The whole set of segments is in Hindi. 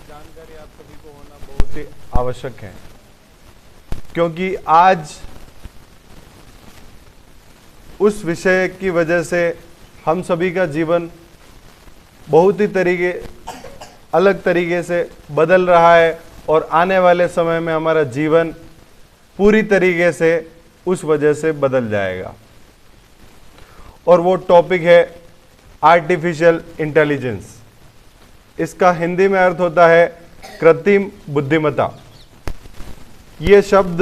जानकारी आप सभी को होना बहुत ही आवश्यक है, क्योंकि आज उस विषय की वजह से हम सभी का जीवन बहुत ही अलग तरीके से बदल रहा है और आने वाले समय में हमारा जीवन पूरी तरीके से उस वजह से बदल जाएगा। और वो टॉपिक है आर्टिफिशियल इंटेलिजेंस। इसका हिंदी में अर्थ होता है कृत्रिम बुद्धिमत्ता। ये शब्द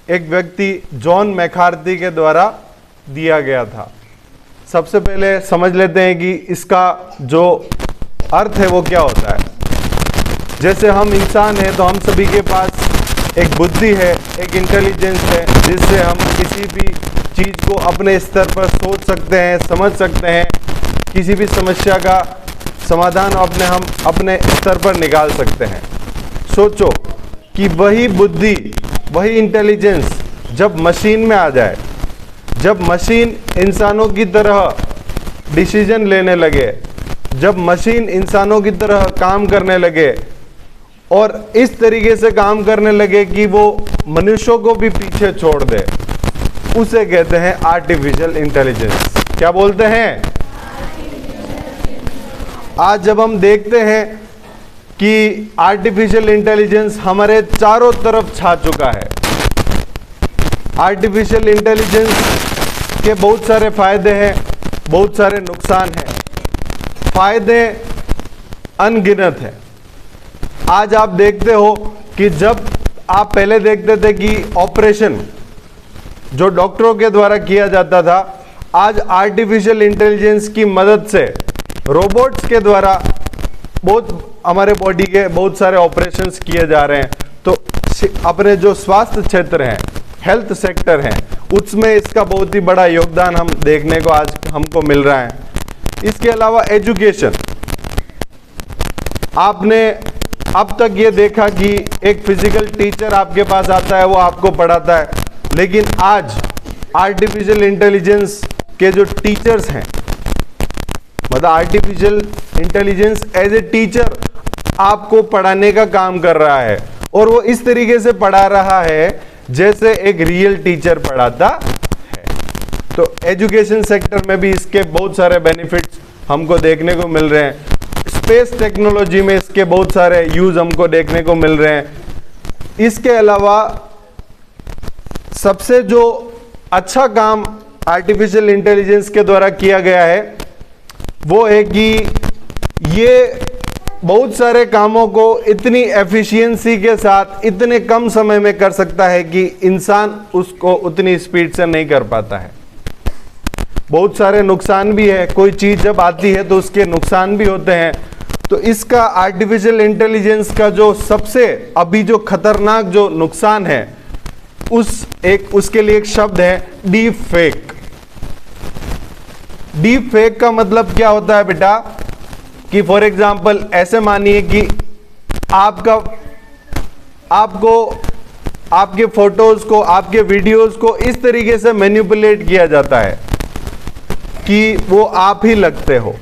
एक व्यक्ति जॉन मैकार्थी के द्वारा दिया गया था। सबसे पहले समझ लेते हैं कि इसका जो अर्थ है वो क्या होता है। जैसे हम इंसान हैं तो हम सभी के पास एक बुद्धि है, एक इंटेलिजेंस है, जिससे हम किसी भी चीज़ को अपने स्तर पर सोच सकते हैं, समझ सकते हैं, किसी भी समस्या का समाधान हम अपने स्तर पर निकाल सकते हैं। सोचो कि वही बुद्धि, वही इंटेलिजेंस जब मशीन में आ जाए, जब मशीन इंसानों की तरह डिसीजन लेने लगे, जब मशीन इंसानों की तरह काम करने लगे और इस तरीके से काम करने लगे कि वो मनुष्यों को भी पीछे छोड़ दे, उसे कहते हैं आर्टिफिशियल इंटेलिजेंस। क्या बोलते हैं? आज जब हम देखते हैं कि आर्टिफिशियल इंटेलिजेंस हमारे चारों तरफ छा चुका है। आर्टिफिशियल इंटेलिजेंस के बहुत सारे फायदे हैं, बहुत सारे नुकसान हैं। फायदे अनगिनत हैं। आज आप देखते हो कि जब आप पहले देखते थे कि ऑपरेशन जो डॉक्टरों के द्वारा किया जाता था, आज आर्टिफिशियल इंटेलिजेंस की मदद से रोबोट्स के द्वारा बहुत हमारे बॉडी के बहुत सारे ऑपरेशंस किए जा रहे हैं। तो अपने जो स्वास्थ्य क्षेत्र हैं, हेल्थ सेक्टर हैं, उसमें इसका बहुत ही बड़ा योगदान हम देखने को आज हमको मिल रहा है। इसके अलावा एजुकेशन, आपने अब तक ये देखा कि एक फिजिकल टीचर आपके पास आता है, वो आपको पढ़ाता है, लेकिन आज आर्टिफिशियल इंटेलिजेंस के जो टीचर्स हैं, मतलब artificial intelligence as a teacher आपको पढ़ाने का काम कर रहा है, और वो इस तरीके से पढ़ा रहा है जैसे एक रियल टीचर पढ़ाता है। तो एजुकेशन सेक्टर में भी इसके बहुत सारे बेनिफिट्स हमको देखने को मिल रहे हैं। स्पेस टेक्नोलॉजी में इसके बहुत सारे यूज हमको देखने को मिल रहे हैं। इसके अलावा सबसे जो अच्छा काम आर्टिफिशियल इंटेलिजेंस के द्वारा किया गया है वो है कि ये बहुत सारे कामों को इतनी एफिशिएंसी के साथ इतने कम समय में कर सकता है कि इंसान उसको उतनी स्पीड से नहीं कर पाता है। बहुत सारे नुकसान भी है। कोई चीज जब आती है तो उसके नुकसान भी होते हैं। तो इसका आर्टिफिशियल इंटेलिजेंस का जो सबसे अभी जो खतरनाक जो नुकसान है, उसके लिए एक शब्द है डीप फेक। डीप फेक का मतलब क्या होता है बेटा, कि फॉर एग्जाम्पल ऐसे मानिए कि आपको आपके फोटोज को, आपके वीडियोस को इस तरीके से मैनिपुलेट किया जाता है कि वो आप ही लगते हो।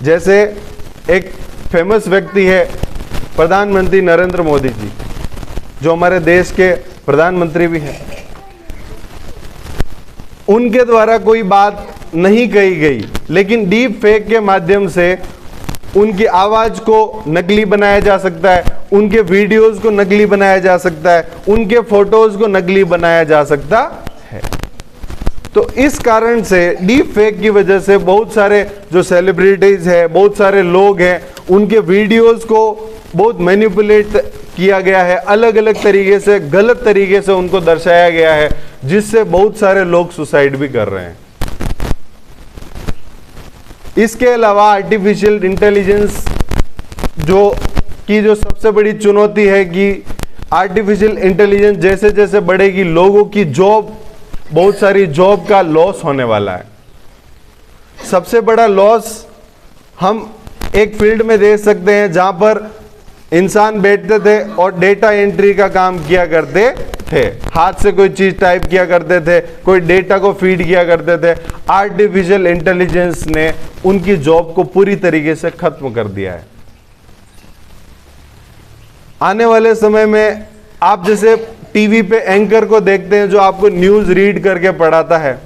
जैसे एक फेमस व्यक्ति है प्रधानमंत्री नरेंद्र मोदी जी, जो हमारे देश के प्रधानमंत्री भी हैं। उनके द्वारा कोई बात नहीं कही गई, लेकिन डीप फेक के माध्यम से उनकी आवाज को नकली बनाया जा सकता है, उनके वीडियोस को नकली बनाया जा सकता है, उनके फोटोज को नकली बनाया जा सकता है। तो इस कारण से डीप फेक की वजह से बहुत सारे जो सेलिब्रिटीज है, बहुत सारे लोग हैं, उनके वीडियोस को बहुत मैनिपुलेट किया गया है, अलग अलग तरीके से, गलत तरीके से उनको दर्शाया गया है, जिससे बहुत सारे लोग सुसाइड भी कर रहे हैं। इसके अलावा आर्टिफिशियल इंटेलिजेंस जो सबसे बड़ी चुनौती है कि आर्टिफिशियल इंटेलिजेंस जैसे जैसे बढ़ेगी, लोगों की जॉब, बहुत सारी जॉब का लॉस होने वाला है। सबसे बड़ा लॉस हम एक फील्ड में देख सकते हैं जहां पर इंसान बैठते थे और डेटा एंट्री का काम किया करते थे, हाथ से कोई चीज टाइप किया करते थे, कोई डेटा को फीड किया करते थे। आर्टिफिशियल इंटेलिजेंस ने उनकी जॉब को पूरी तरीके से खत्म कर दिया है। आने वाले समय में आप जैसे टीवी पे एंकर को देखते हैं जो आपको न्यूज रीड करके पढ़ाता है,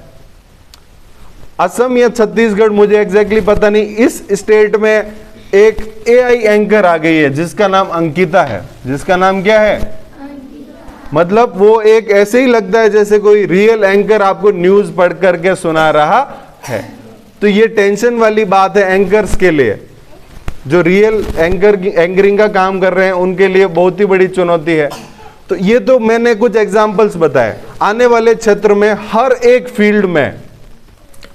असम या छत्तीसगढ़ मुझे एग्जैक्टली पता नहीं, इस स्टेट में एक एआई एंकर आ गई है जिसका नाम अंकिता है। जिसका नाम क्या है? मतलब वो एक ऐसे ही लगता है जैसे कोई रियल एंकर आपको न्यूज पढ़ करके सुना रहा है। तो ये टेंशन वाली बात है एंकर्स के लिए, जो रियल एंकरिंग का काम कर रहे हैं उनके लिए बहुत ही बड़ी चुनौती है। तो ये तो मैंने कुछ एग्जांपल्स बताए। आने वाले क्षेत्र में हर एक फील्ड में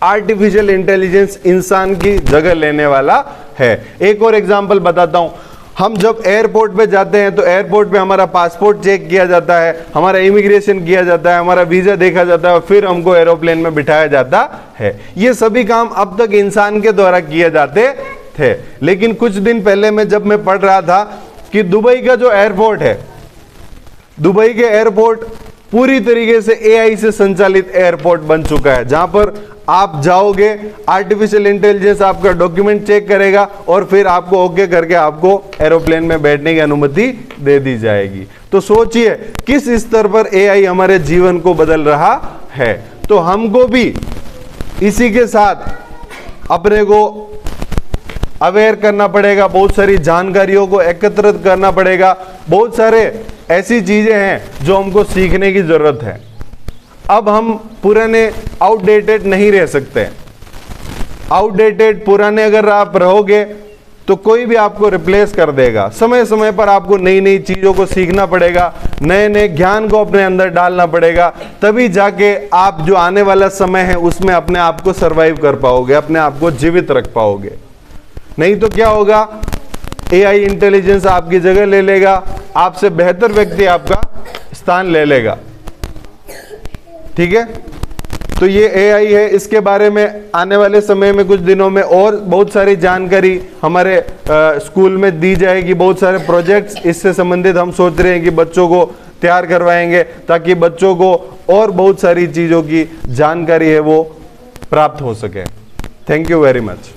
आर्टिफिशियल इंटेलिजेंस इंसान की जगह लेने वाला है। एक और एग्जांपल बताता हूं, हम जब एयरपोर्ट पे जाते हैं तो एयरपोर्ट पे हमारा पासपोर्ट चेक किया जाता है, हमारा इमिग्रेशन किया जाता है, हमारा वीजा देखा जाता है, फिर हमको एरोप्लेन में बिठाया जाता है। ये सभी काम अब तक इंसान के द्वारा किए जाते थे। लेकिन कुछ दिन पहले मैं जब मैं पढ़ रहा था कि दुबई का जो एयरपोर्ट है, दुबई के एयरपोर्ट पूरी तरीके से एआई से संचालित एयरपोर्ट बन चुका है, जहां पर आप जाओगे, आर्टिफिशियल इंटेलिजेंस आपका डॉक्यूमेंट चेक करेगा और फिर आपको ओके करके आपको एरोप्लेन में बैठने की अनुमति दे दी जाएगी। तो सोचिए किस स्तर पर एआई हमारे जीवन को बदल रहा है। तो हमको भी इसी के साथ अपने को अवेयर करना पड़ेगा, बहुत सारी जानकारियों को एकत्रित करना पड़ेगा, बहुत सारे ऐसी चीजें हैं जो हमको सीखने की जरूरत है। अब हम पुराने आउटडेटेड नहीं रह सकते। आउटडेटेड पुराने अगर आप रहोगे तो कोई भी आपको रिप्लेस कर देगा। समय समय पर आपको नई नई चीजों को सीखना पड़ेगा, नए नए ज्ञान को अपने अंदर डालना पड़ेगा, तभी जाके आप जो आने वाला समय है उसमें अपने आप को सरवाइव कर पाओगे, अपने आप को जीवित रख पाओगे। नहीं तो क्या होगा, एआई इंटेलिजेंस आपकी जगह ले लेगा, आपसे बेहतर व्यक्ति आपका स्थान ले लेगा। ठीक है, तो ये एआई है, इसके बारे में आने वाले समय में कुछ दिनों में और बहुत सारी जानकारी हमारे स्कूल में दी जाएगी। बहुत सारे प्रोजेक्ट्स इससे संबंधित हम सोच रहे हैं कि बच्चों को तैयार करवाएंगे ताकि बच्चों को और बहुत सारी चीज़ों की जानकारी है वो प्राप्त हो सके। Thank you very much.